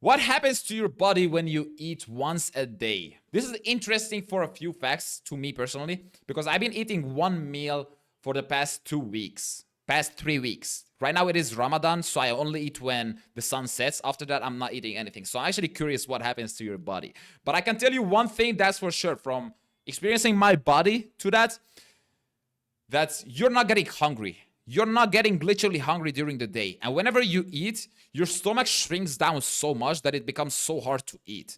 What happens to your body when you eat once a day? This is interesting for a few facts to me personally, because I've been eating one meal for the past 2 weeks, past 3 weeks. Right now it is Ramadan, so I only eat when the sun sets. After that, I'm not eating anything. So I'm actually curious what happens to your body. But I can tell you one thing that's for sure from experiencing my body to that you're not getting hungry. You're not getting literally hungry during the day. And whenever you eat, your stomach shrinks down so much that it becomes so hard to eat.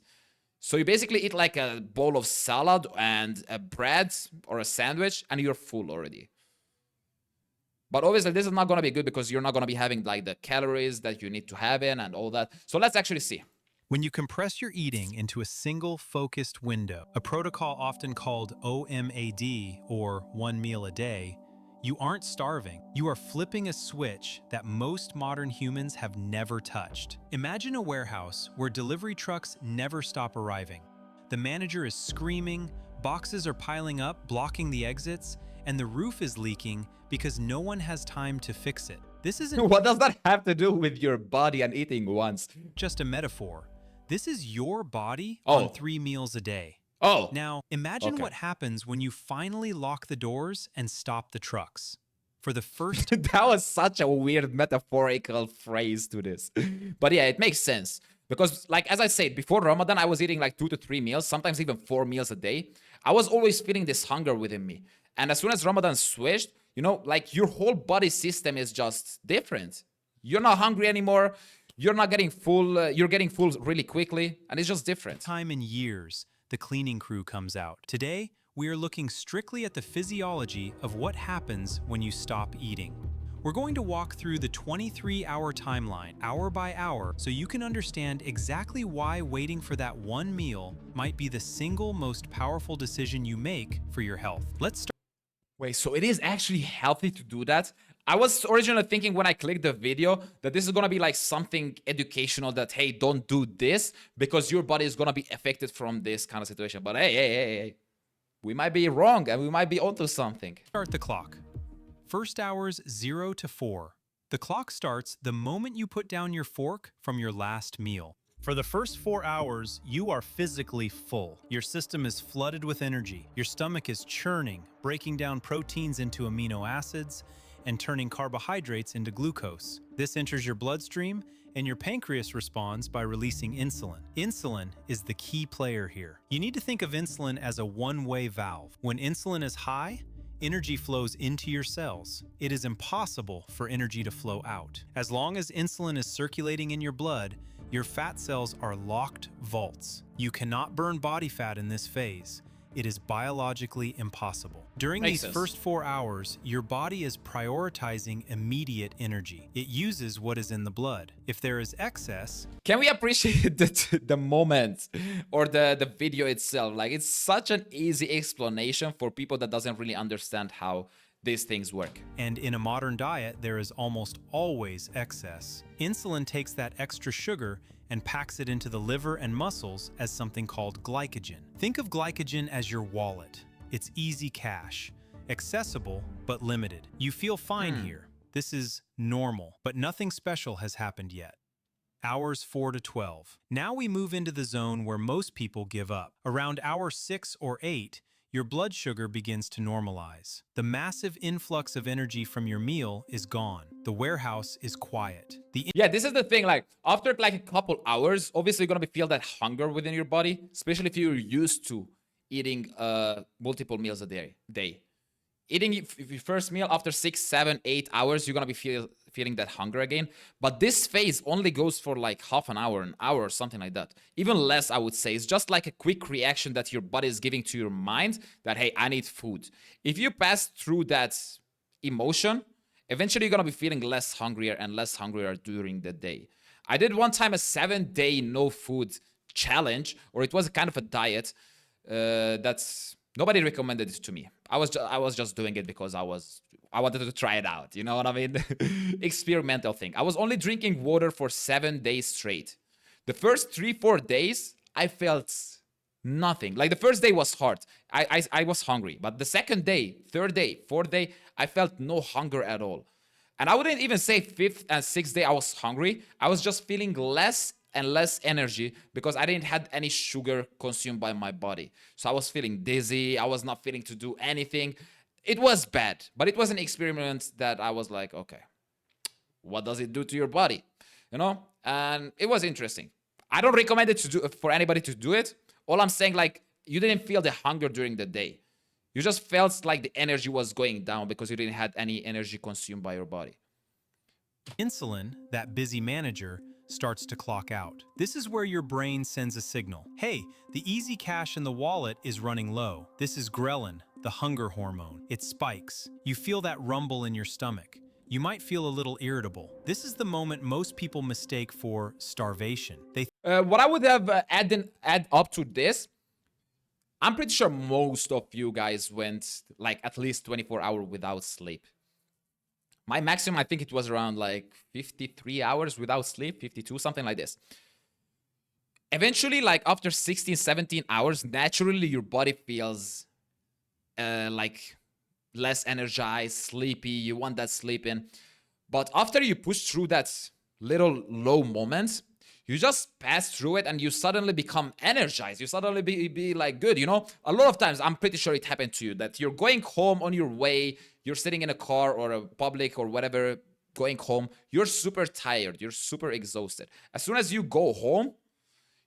So you basically eat like a bowl of salad and a bread or a sandwich, and you're full already. But obviously, this is not going to be good because you're not going to be having like the calories that you need to have in and all that. So let's actually see. When you compress your eating into a single focused window, a protocol often called OMAD, or one meal a day, you aren't starving. You are flipping a switch that most modern humans have never touched. Imagine a warehouse where delivery trucks never stop arriving. The manager is screaming, boxes are piling up, blocking the exits, and the roof is leaking because no one has time to fix it. This isn't What does that have to do with your body and eating once? just a metaphor. This is your body Oh. on 3 meals a day. Oh, Now, imagine Okay. what happens when you finally lock the doors and stop the trucks. For the first that was such a weird metaphorical phrase to this. But yeah, it makes sense. Because, like, as I said, before Ramadan, I was eating like 2 to 3 meals, sometimes even 4 meals a day. I was always feeling this hunger within me. And as soon as Ramadan switched, like your whole body system is just different. You're not hungry anymore. You're not getting full. You're getting full really quickly. And it's just different. time in years, the cleaning crew comes out. Today, we are looking strictly at the physiology of what happens when you stop eating. We're going to walk through the 23-hour timeline, hour by hour, so you can understand exactly why waiting for that one meal might be the single most powerful decision you make for your health. Let's start. Wait, so it is actually healthy to do that? I was originally thinking when I clicked the video that this is gonna be like something educational that, hey, don't do this because your body is gonna be affected from this kind of situation. But hey, we might be wrong and we might be onto something. Start the clock. First hours 0 to 4. The clock starts the moment you put down your fork from your last meal. For the first 4 hours, you are physically full. Your system is flooded with energy. Your stomach is churning, breaking down proteins into amino acids and turning carbohydrates into glucose. This enters your bloodstream, and your pancreas responds by releasing insulin. Insulin is the key player here. You need to think of insulin as a one-way valve. When insulin is high, energy flows into your cells. It is impossible for energy to flow out. As long as insulin is circulating in your blood, your fat cells are locked vaults. You cannot burn body fat in this phase. It is biologically impossible. During Makes these sense. first 4 hours, your body is prioritizing immediate energy. It uses what is in the blood. If there is excess, Can we appreciate the moment or the video itself? Like, it's such an easy explanation for people that doesn't really understand how these things work. and in a modern diet, there is almost always excess. Insulin takes that extra sugar and packs it into the liver and muscles as something called glycogen. Think of glycogen as your wallet. It's easy cash, accessible but limited. You feel fine here. This is normal, but nothing special has happened yet. Hours 4 to 12. Now we move into the zone where most people give up. Around hour 6 or 8, your blood sugar begins to normalize. The massive influx of energy from your meal is gone. The warehouse is quiet. Yeah, this is the thing. Like, after like a couple hours, obviously you're gonna feel that hunger within your body, especially if you're used to eating multiple meals a day. Eating your first meal after 6, 7, 8 hours, you're gonna be feeling that hunger again. But this phase only goes for like half an hour, or something like that. Even less, I would say. It's just like a quick reaction that your body is giving to your mind that, hey, I need food. If you pass through that emotion, eventually you're gonna be feeling less hungrier and less hungrier during the day. I did one time a 7-day no food challenge, or it was kind of a diet. That's nobody recommended it to me. I was just doing it because I wanted to try it out. You know what I mean? Experimental thing. I was only drinking water for 7 days straight. The first 3-4 days, I felt nothing. Like, the first day was hard. I was hungry, but the second day, third day, fourth day, I felt no hunger at all. And I wouldn't even say fifth and sixth day I was hungry. I was just feeling less and less energy because I didn't had any sugar consumed by my body. So I was feeling dizzy. I was not feeling to do anything. It was bad, but it was an experiment that I was like, okay, what does it do to your body? You know? And it was interesting. I don't recommend it to do for anybody to do it. All I'm saying, like, you didn't feel the hunger during the day. You just felt like the energy was going down because you didn't have any energy consumed by your body. Insulin, that busy manager, starts to clock out. This is where your brain sends a signal. Hey, the easy cash in the wallet is running low. This is ghrelin, the hunger hormone. It spikes. You feel that rumble in your stomach. You might feel a little irritable. This is the moment most people mistake for starvation. What I would have add up to this, I'm pretty sure most of you guys went like at least 24 hours without sleep. My maximum, I think it was around like 53 hours without sleep, 52, something like this. Eventually, like after 16, 17 hours, naturally your body feels like less energized, sleepy. You want that sleep in. But after you push through that little low moment, you just pass through it and you suddenly become energized. You suddenly be like good, you know? A lot of times, I'm pretty sure it happened to you, that you're going home on your way, you're sitting in a car or a public or whatever, going home, you're super tired, you're super exhausted. As soon as you go home,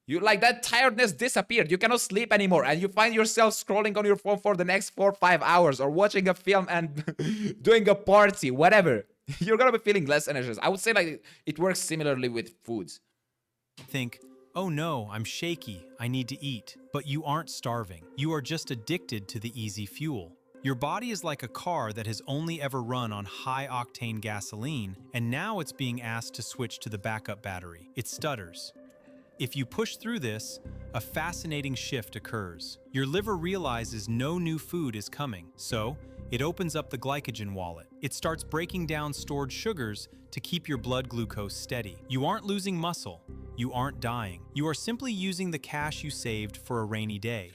you like that tiredness disappeared. You cannot sleep anymore, and you find yourself scrolling on your phone for the next 4 or 5 hours, or watching a film and doing a party, whatever. You're gonna be feeling less energized. I would say like it works similarly with foods. Think, oh no, I'm shaky, I need to eat. But you aren't starving. You are just addicted to the easy fuel. Your body is like a car that has only ever run on high-octane gasoline, and now it's being asked to switch to the backup battery. It stutters. If you push through this, a fascinating shift occurs. Your liver realizes no new food is coming, so it opens up the glycogen wallet. It starts breaking down stored sugars to keep your blood glucose steady. You aren't losing muscle. You aren't dying. You are simply using the cash you saved for a rainy day.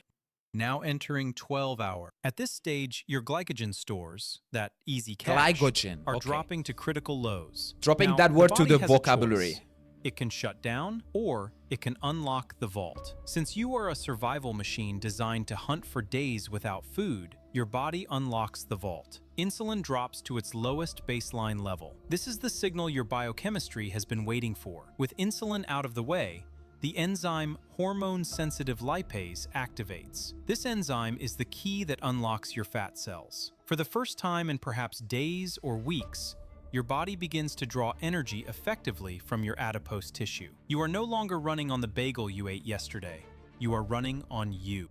Now entering 12 hour. At this stage, your glycogen stores, that easy cash, Glycogen, are okay. dropping to critical lows. Dropping Now, that word to body the has a vocabulary. choice. It can shut down, or it can unlock the vault. Since you are a survival machine designed to hunt for days without food, your body unlocks the vault. Insulin drops to its lowest baseline level. This is the signal your biochemistry has been waiting for. With insulin out of the way, the enzyme hormone-sensitive lipase activates. This enzyme is the key that unlocks your fat cells. For the first time in perhaps days or weeks, your body begins to draw energy effectively from your adipose tissue. You are no longer running on the bagel you ate yesterday. You are running on you.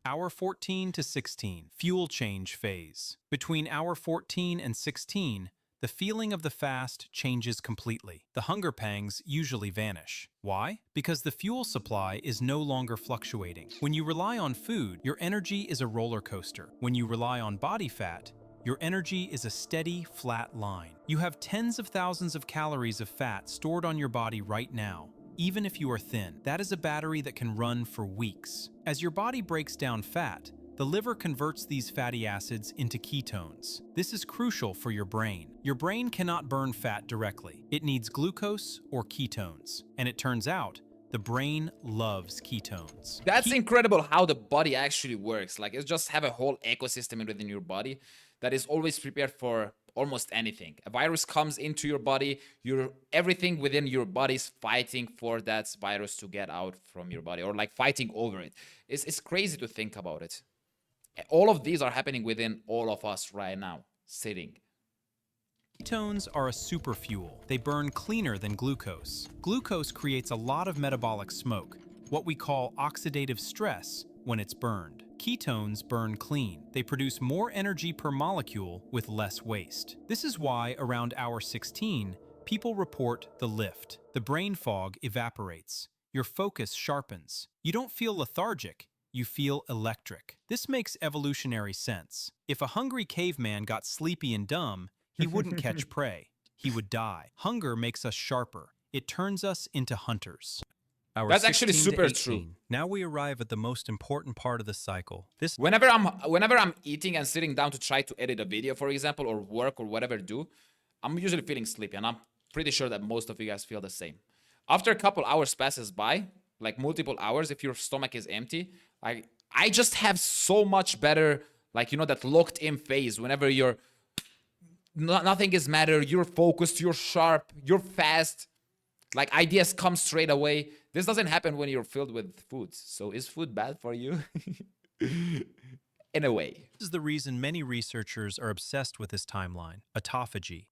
Hour 14 to 16, fuel change phase. Between hour 14 and 16, the feeling of the fast changes completely. The hunger pangs usually vanish. Why? Because the fuel supply is no longer fluctuating. When you rely on food, your energy is a roller coaster. When you rely on body fat, your energy is a steady, flat line. You have tens of thousands of calories of fat stored on your body right now, even if you are thin. That is a battery that can run for weeks. As your body breaks down fat, the liver converts these fatty acids into ketones. This is crucial for your brain. Your brain cannot burn fat directly. It needs glucose or ketones. And it turns out, the brain loves ketones. That's incredible how the body actually works. Like, it just have a whole ecosystem within your body that is always prepared for almost anything. A virus comes into your body, everything within your body is fighting for that virus to get out from your body, or like fighting over it. It's crazy to think about it. All of these are happening within all of us right now, sitting. Ketones are a super fuel. They burn cleaner than glucose. Glucose creates a lot of metabolic smoke, what we call oxidative stress, when it's burned. Ketones burn clean. They produce more energy per molecule with less waste. This is why around hour 16, people report the lift. The brain fog evaporates. Your focus sharpens. You don't feel lethargic. You feel electric. This makes evolutionary sense. If a hungry caveman got sleepy and dumb, he wouldn't catch prey. He would die. Hunger makes us sharper. It turns us into hunters. That's actually super true. Now we arrive at the most important part of the cycle. Whenever I'm eating and sitting down to try to edit a video, for example, or work or whatever do, I'm usually feeling sleepy, and I'm pretty sure that most of you guys feel the same. after a couple hours passes by, like multiple hours, if your stomach is empty, like I just have so much better, like, you know, that locked in phase whenever you're nothing is matter, you're focused, you're sharp, you're fast, like ideas come straight away. This doesn't happen when you're filled with food. So is food bad for you? In a way. This is the reason many researchers are obsessed with this timeline, autophagy.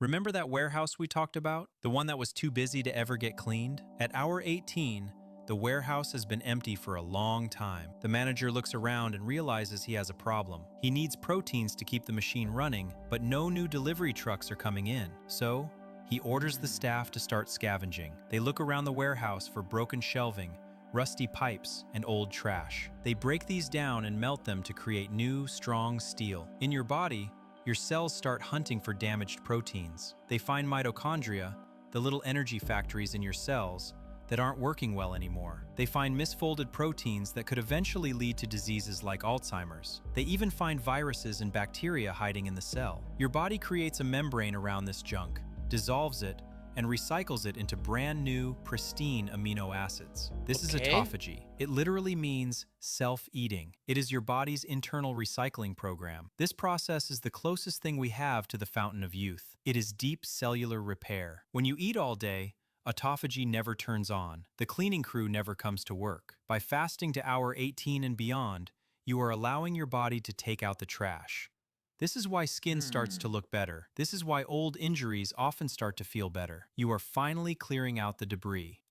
Remember that warehouse we talked about? The one that was too busy to ever get cleaned? At hour 18, the warehouse has been empty for a long time. The manager looks around and realizes he has a problem. He needs proteins to keep the machine running, but no new delivery trucks are coming in. So, he orders the staff to start scavenging. They look around the warehouse for broken shelving, rusty pipes, and old trash. They break these down and melt them to create new, strong steel. In your body, your cells start hunting for damaged proteins. They find mitochondria, the little energy factories in your cells, that aren't working well anymore. They find misfolded proteins that could eventually lead to diseases like Alzheimer's. They even find viruses and bacteria hiding in the cell. Your body creates a membrane around this junk, dissolves it, and recycles it into brand new, pristine amino acids. This is autophagy. It literally means self-eating. It is your body's internal recycling program. This process is the closest thing we have to the fountain of youth. It is deep cellular repair. When you eat all day, autophagy never turns on. The cleaning crew never comes to work. By fasting to hour 18 and beyond, you are allowing your body to take out the trash. This is why skin starts to look better. This is why old injuries often start to feel better. You are finally clearing out the debris.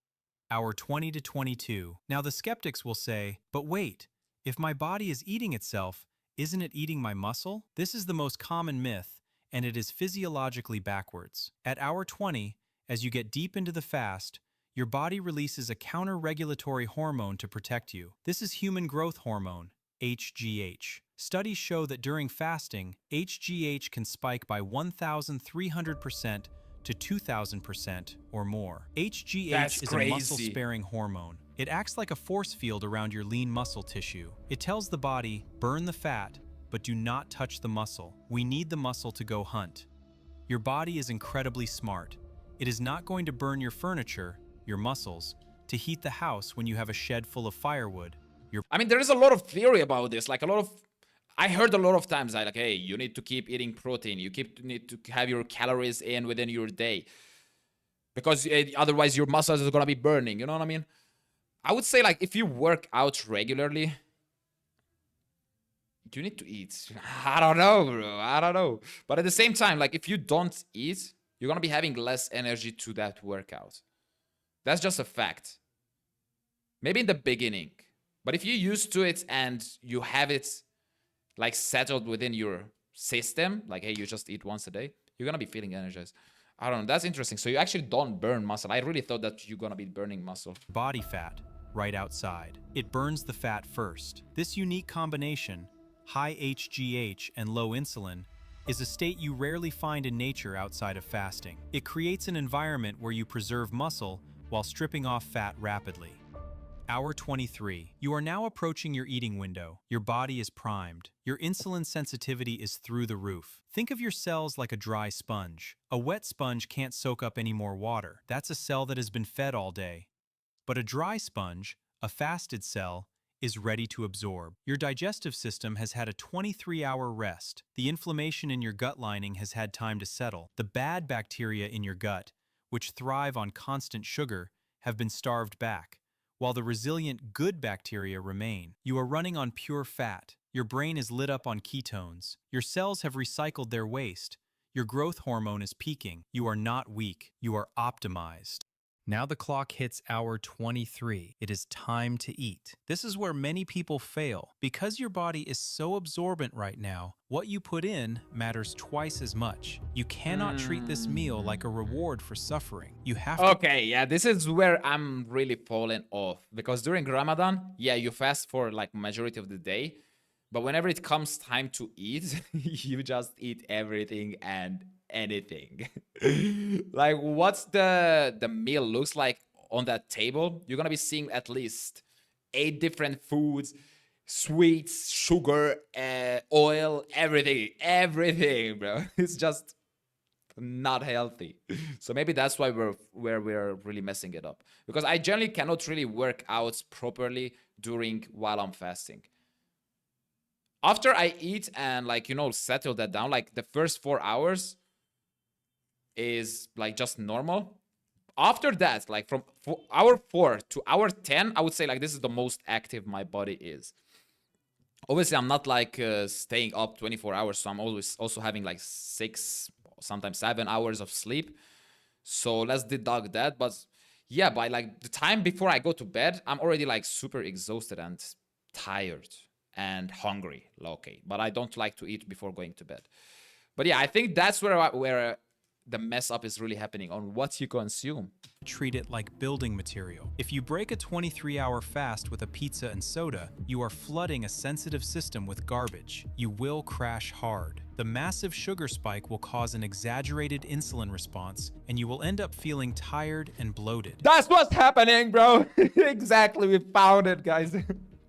Hour 20 to 22. Now the skeptics will say, but wait, if my body is eating itself, isn't it eating my muscle? This is the most common myth, and it is physiologically backwards. At hour 20, as you get deep into the fast, your body releases a counter-regulatory hormone to protect you. This is human growth hormone, HGH. Studies show that during fasting, HGH can spike by 1,300% to 2,000% or more. HGH is a muscle-sparing hormone. It acts like a force field around your lean muscle tissue. It tells the body, burn the fat, but do not touch the muscle. We need the muscle to go hunt. Your body is incredibly smart. It is not going to burn your furniture, your muscles, to heat the house when you have a shed full of firewood. I mean, there is a lot of theory about this. Like I heard a lot of times like, hey, you need to keep eating protein. You need to have your calories in within your day. Because otherwise your muscles are going to be burning. You know what I mean? I would say like if you work out regularly, you need to eat. I don't know, bro. I don't know. But at the same time, like if you don't eat, you're going to be having less energy to that workout. That's just a fact. Maybe in the beginning. But if you're used to it and you have it like settled within your system, like, hey, you just eat once a day, you're going to be feeling energized. I don't know. That's interesting. So you actually don't burn muscle. I really thought that you're going to be burning muscle. Body fat, right outside. It burns the fat first. This unique combination, high HGH and low insulin, is a state you rarely find in nature outside of fasting. It creates an environment where you preserve muscle while stripping off fat rapidly. Hour 23. You are now approaching your eating window. Your body is primed. Your insulin sensitivity is through the roof. Think of your cells like a dry sponge. A wet sponge can't soak up any more water. That's a cell that has been fed all day. But a dry sponge, a fasted cell, is ready to absorb. Your digestive system has had a 23-hour rest. The inflammation in your gut lining has had time to settle. The bad bacteria in your gut, which thrive on constant sugar, have been starved back, while the resilient good bacteria remain. You are running on pure fat. Your brain is lit up on ketones. Your cells have recycled their waste. Your growth hormone is peaking. You are not weak. You are optimized. Now the clock hits hour 23. It is time to eat. This is where many people fail. Because your body is so absorbent right now, what you put in matters twice as much. You cannot treat this meal like a reward for suffering. You have to... Okay, yeah, this is where I'm really falling off. Because during Ramadan, yeah, you fast for like majority of the day. But whenever it comes time to eat, you just eat everything and anything. Like what's the meal looks like on that table? You're gonna be seeing at least 8 different foods, sweets, sugar, oil, everything, bro. It's just not healthy. So maybe that's why we're really messing it up. Because I generally cannot really work out properly during while I'm fasting. After I eat and like, you know, settle that down, like the first 4 hours is like just normal. After that, like from hour 4 to hour 10, I would say like this is the most active my body is. Obviously, I'm not like staying up 24 hours, so I'm always also having like 6, sometimes 7 hours of sleep. So let's deduct that. But yeah, by like the time before I go to bed, I'm already like super exhausted and tired and hungry. Okay, but I don't like to eat before going to bed. But yeah, I think that's where the mess up is really happening on what you consume. Treat it like building material. If you break a 23-hour fast with a pizza and soda, you are flooding a sensitive system with garbage. You will crash hard. The massive sugar spike will cause an exaggerated insulin response, and you will end up feeling tired and bloated. That's what's happening, bro. Exactly, we found it, guys.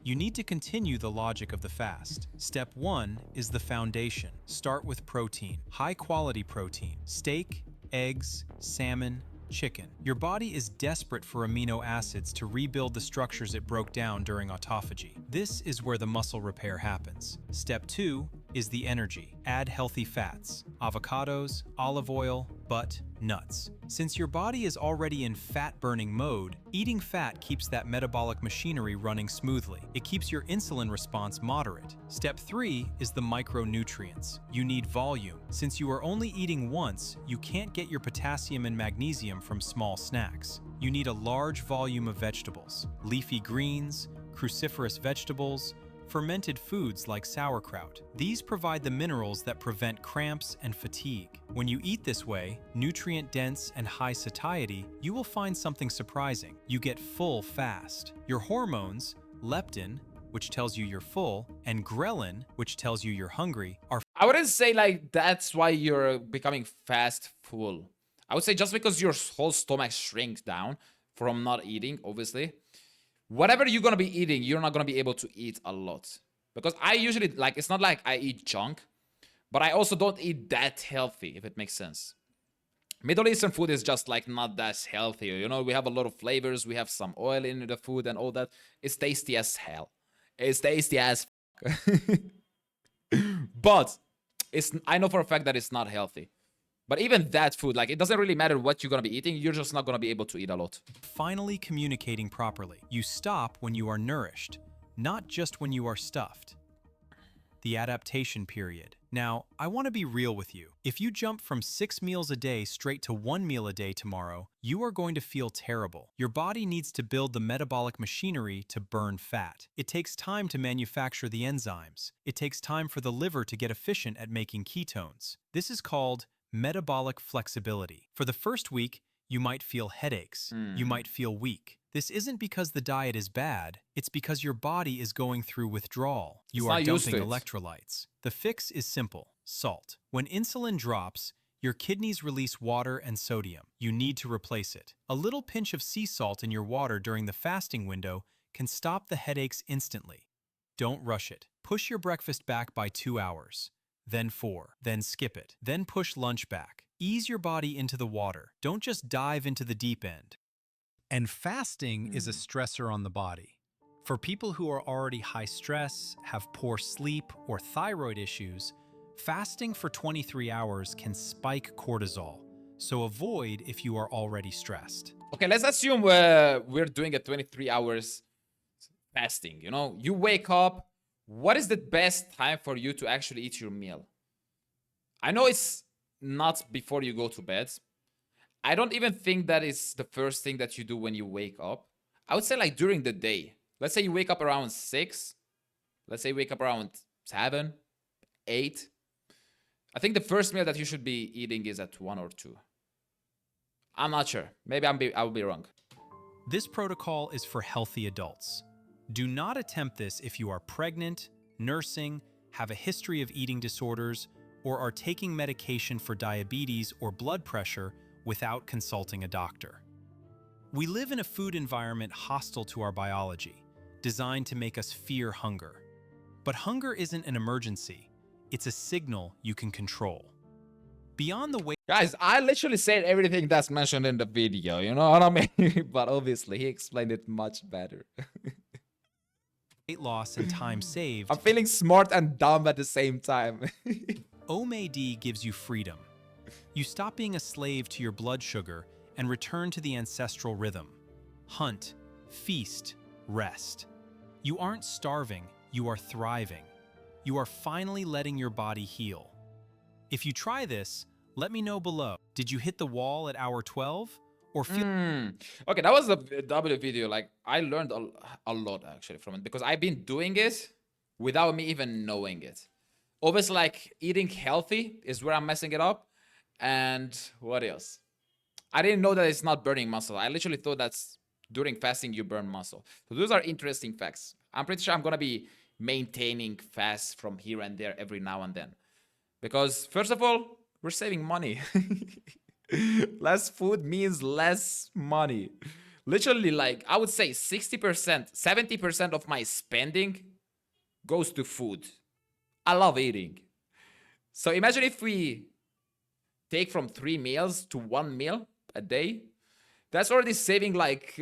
You need to continue the logic of the fast. Step 1 is the foundation. Start with protein, high-quality protein, steak, eggs, salmon, chicken. Your body is desperate for amino acids to rebuild the structures it broke down during autophagy. This is where the muscle repair happens. Step 2 is the energy. Add healthy fats, avocados, olive oil, butt, nuts. Since your body is already in fat-burning mode, eating fat keeps that metabolic machinery running smoothly. It keeps your insulin response moderate. Step 3 is the micronutrients. You need volume. Since you are only eating once, you can't get your potassium and magnesium from small snacks. You need a large volume of vegetables, leafy greens, cruciferous vegetables, fermented foods like sauerkraut. These provide the minerals that prevent cramps and fatigue. When you eat this way, nutrient-dense and high satiety, you will find something surprising. You get full fast. Your hormones, leptin, which tells you you're full, and ghrelin, which tells you you're hungry, are I wouldn't say like that's why you're becoming fast full. I would say just because your whole stomach shrinks down from not eating, obviously, whatever you're gonna be eating, you're not gonna be able to eat a lot. Because I usually, like, it's not like I eat junk, but I also don't eat that healthy, if it makes sense. Middle Eastern food is just like not that healthy. You know, we have a lot of flavors, we have some oil in the food and all that. It's tasty as hell. It's tasty as but I know for a fact that it's not healthy. But even that food, like, it doesn't really matter what you're gonna be eating, you're just not gonna be able to eat a lot. finally communicating properly. You stop when you are nourished, not just when you are stuffed. The adaptation period. Now, I want to be real with you. If you jump from 6 meals a day straight to 1 meal a day tomorrow, you are going to feel terrible. Your body needs to build the metabolic machinery to burn fat. It takes time to manufacture the enzymes. It takes time for the liver to get efficient at making ketones. This is called metabolic flexibility. For the first week, you might feel headaches. You might feel weak. This isn't because the diet is bad, it's because your body is going through withdrawal. You are dumping electrolytes. The fix is simple: salt. When insulin drops, your kidneys release water and sodium. You need to replace it. A little pinch of sea salt in your water during the fasting window can stop the headaches instantly. Don't rush it. Push your breakfast back by 2 hours, then 4, then skip it, then push lunch back. Ease your body into the water. Don't just dive into the deep end. And fasting is a stressor on the body. For people who are already high stress, have poor sleep, or thyroid issues, fasting for 23 hours can spike cortisol, so avoid if you are already stressed. Okay, let's assume we're doing a 23 hours fasting. You know, you wake up. What is the best time for you to actually eat your meal? I know it's not before you go to bed. I don't even think that is the first thing that you do when you wake up. I would say like during the day. Let's say you wake up around 6. Let's say you wake up around 7, 8. I think the first meal that you should be eating is at 1 or 2. I'm not sure. Maybe I will be wrong. This protocol is for healthy adults. Do not attempt this if you are pregnant, nursing, have a history of eating disorders, or are taking medication for diabetes or blood pressure without consulting a doctor. We live in a food environment hostile to our biology, designed to make us fear hunger. But hunger isn't an emergency, it's a signal you can control. Beyond the weight Guys, I literally said everything that's mentioned in the video, you know what I mean? But obviously, he explained it much better. loss and time saved, I'm feeling smart and dumb at the same time. OMAD gives you freedom. You stop being a slave to your blood sugar and return to the ancestral rhythm. Hunt, feast, rest. You aren't starving, you are thriving. You are finally letting your body heal. If you try this, let me know below. Did you hit the wall at hour 12? Or feel Okay, that was a W video. Like, I learned a lot actually from it because I've been doing it without me even knowing it. Obviously, like, eating healthy is where I'm messing it up. And what else? I didn't know that it's not burning muscle. I literally thought that's during fasting you burn muscle. So those are interesting facts. I'm pretty sure I'm gonna be maintaining fasts from here and there every now and then. Because first of all, we're saving money. Less food means less money. Literally, like, I would say 60%, 70% of my spending goes to food. I love eating. So imagine if we take from 3 meals to 1 meal a day. That's already saving like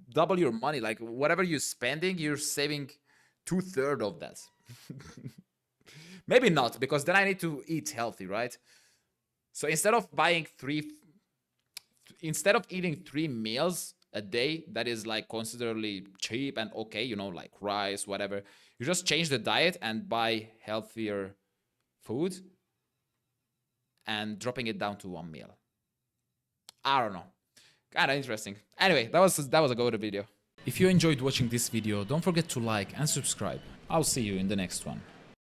double your money. Like, whatever you're spending, you're saving 2/3 of that. Maybe not, because then I need to eat healthy, right? So instead of eating 3 meals a day, that is like considerably cheap and okay, you know, like rice, whatever. You just change the diet and buy healthier food and dropping it down to 1 meal. I don't know. Kind of interesting. Anyway, that was a go-to video. If you enjoyed watching this video, don't forget to like and subscribe. I'll see you in the next one.